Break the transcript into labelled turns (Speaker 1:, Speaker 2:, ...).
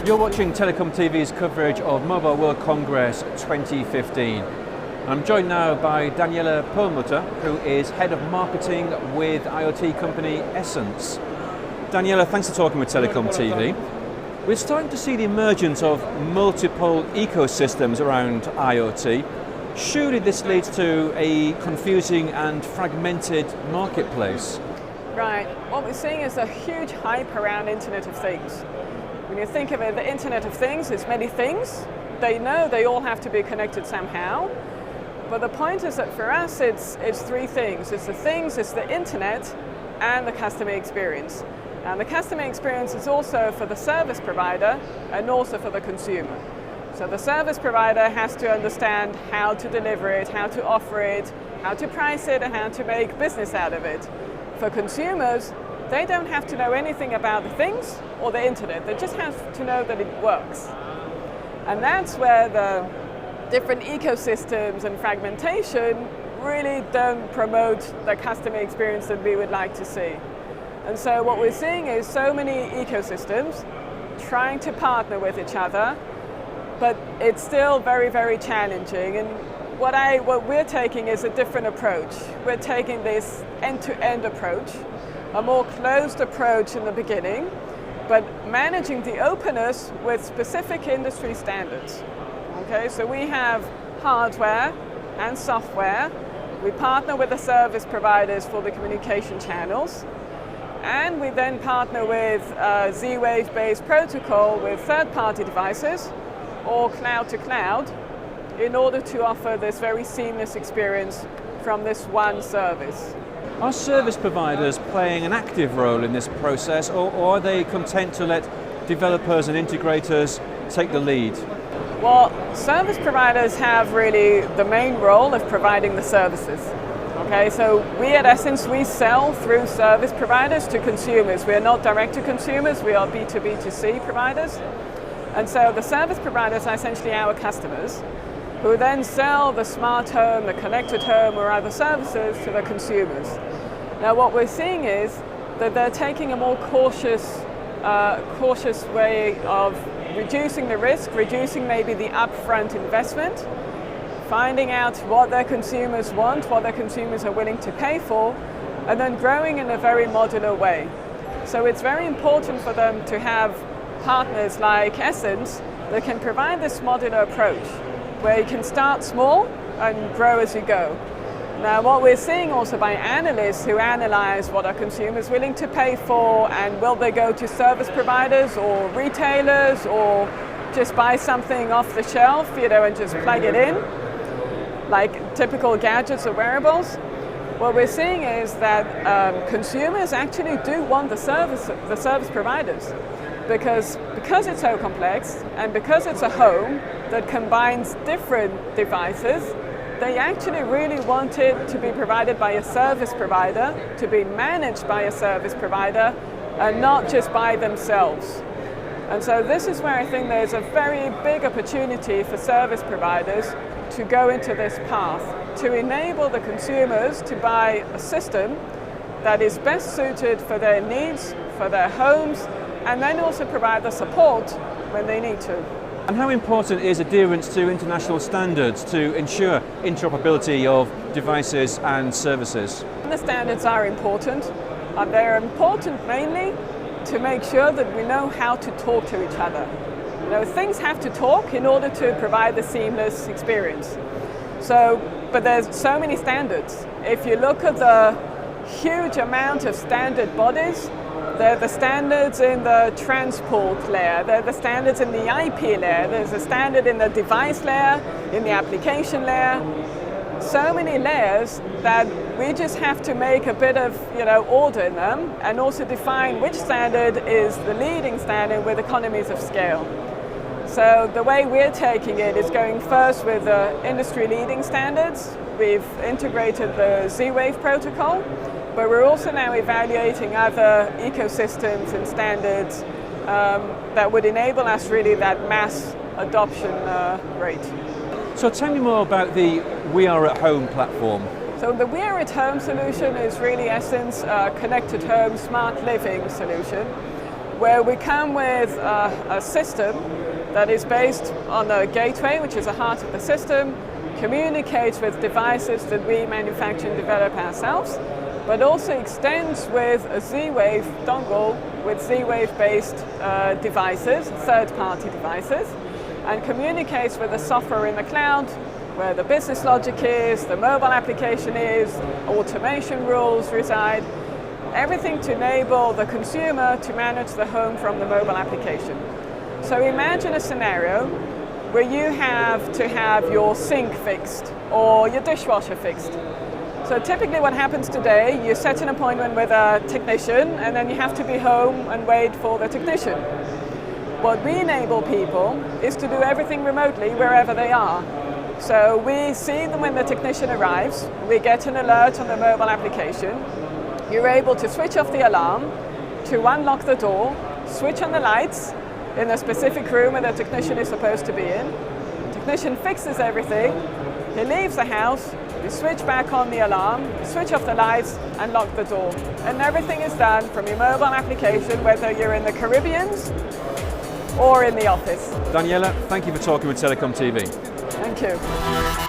Speaker 1: You're watching Telecom TV's coverage of Mobile World Congress 2015. I'm joined now by Daniela Perlmutter, who is Head of Marketing with IoT company Essence. Daniela, thanks for talking with Telecom TV. We're starting to see the emergence of multiple ecosystems around IoT. Surely this leads to a confusing and fragmented marketplace.
Speaker 2: Right. What we're seeing is a huge hype around Internet of Things. When you think of it, the Internet of Things is many things. They know they all have to be connected somehow. But the point is that for us, it's three things. It's the things, it's the Internet, and the customer experience. And the customer experience is also for the service provider and also for the consumer. So the service provider has to understand how to deliver it, how to offer it, how to price it, and how to make business out of it. For consumers, they don't have to know anything about the things or the internet. They just have to know that it works. And that's where the different ecosystems and fragmentation really don't promote the customer experience that we would like to see. And so what we're seeing is so many ecosystems trying to partner with each other, but it's still very, very challenging. And what we're taking is a different approach. We're taking this end-to-end approach, a more closed approach in the beginning, but managing the openness with specific industry standards. Okay, so we have hardware and software. We partner with the service providers for the communication channels, and we then partner with Z-Wave based protocol with third-party devices or cloud-to-cloud in order to offer this very seamless experience from this one service.
Speaker 1: Are service providers playing an active role in this process, or are they content to let developers and integrators take the lead?
Speaker 2: Well, service providers have really the main role of providing the services. Okay, so we at Essence, we sell through service providers to consumers. We are not direct to consumers, we are B2B2C providers. And so the service providers are essentially our customers, who then sell the smart home, the connected home, or other services to the consumers. Now what we're seeing is that they're taking a more cautious way of reducing the risk, reducing maybe the upfront investment, finding out what their consumers want, what their consumers are willing to pay for, and then growing in a very modular way. So it's very important for them to have partners like Essence that can provide this modular approach, where you can start small and grow as you go. Now what we're seeing also by analysts who analyze what are consumers willing to pay for, and will they go to service providers or retailers or just buy something off the shelf, and just plug it in, like typical gadgets or wearables. What we're seeing is that consumers actually do want the service providers, because it's so complex and because it's a home that combines different devices, they actually really want it to be provided by a service provider, to be managed by a service provider, and not just by themselves. And so this is where I think there's a very big opportunity for service providers to go into this path, to enable the consumers to buy a system that is best suited for their needs, for their homes, and then also provide the support when they need to.
Speaker 1: And how important is adherence to international standards to ensure interoperability of devices and services?
Speaker 2: The standards are important. They're important mainly to make sure that we know how to talk to each other. Things have to talk in order to provide the seamless experience. But there's so many standards. If you look at the huge amount of standard bodies, they're the standards in the transport layer, they're the standards in the IP layer, there's a standard in the device layer, in the application layer. So many layers that we just have to make a bit of order in them, and also define which standard is the leading standard with economies of scale. So the way we're taking it is going first with the industry leading standards. We've integrated the Z-Wave protocol, but we're also now evaluating other ecosystems and standards that would enable us really that mass adoption rate.
Speaker 1: So tell me more about the We Are at Home platform.
Speaker 2: So the We Are at Home solution is really Essence connected home smart living solution, where we come with a system that is based on a gateway, which is the heart of the system, communicates with devices that we manufacture and develop ourselves, but also extends with a Z-Wave dongle with Z-Wave based devices, third-party devices, and communicates with the software in the cloud, where the business logic is, the mobile application is, automation rules reside, everything to enable the consumer to manage the home from the mobile application. So imagine a scenario where you have to have your sink fixed or your dishwasher fixed. So typically what happens today, you set an appointment with a technician and then you have to be home and wait for the technician. What we enable people is to do everything remotely wherever they are. So we see them when the technician arrives, we get an alert on the mobile application, you're able to switch off the alarm, to unlock the door, switch on the lights in a specific room where the technician is supposed to be in. The technician fixes everything, he leaves the house, you switch back on the alarm, switch off the lights and lock the door. And everything is done from your mobile application, whether you're in the Caribbean or in the office.
Speaker 1: Daniela, thank you for talking with Telecom TV.
Speaker 2: Thank you.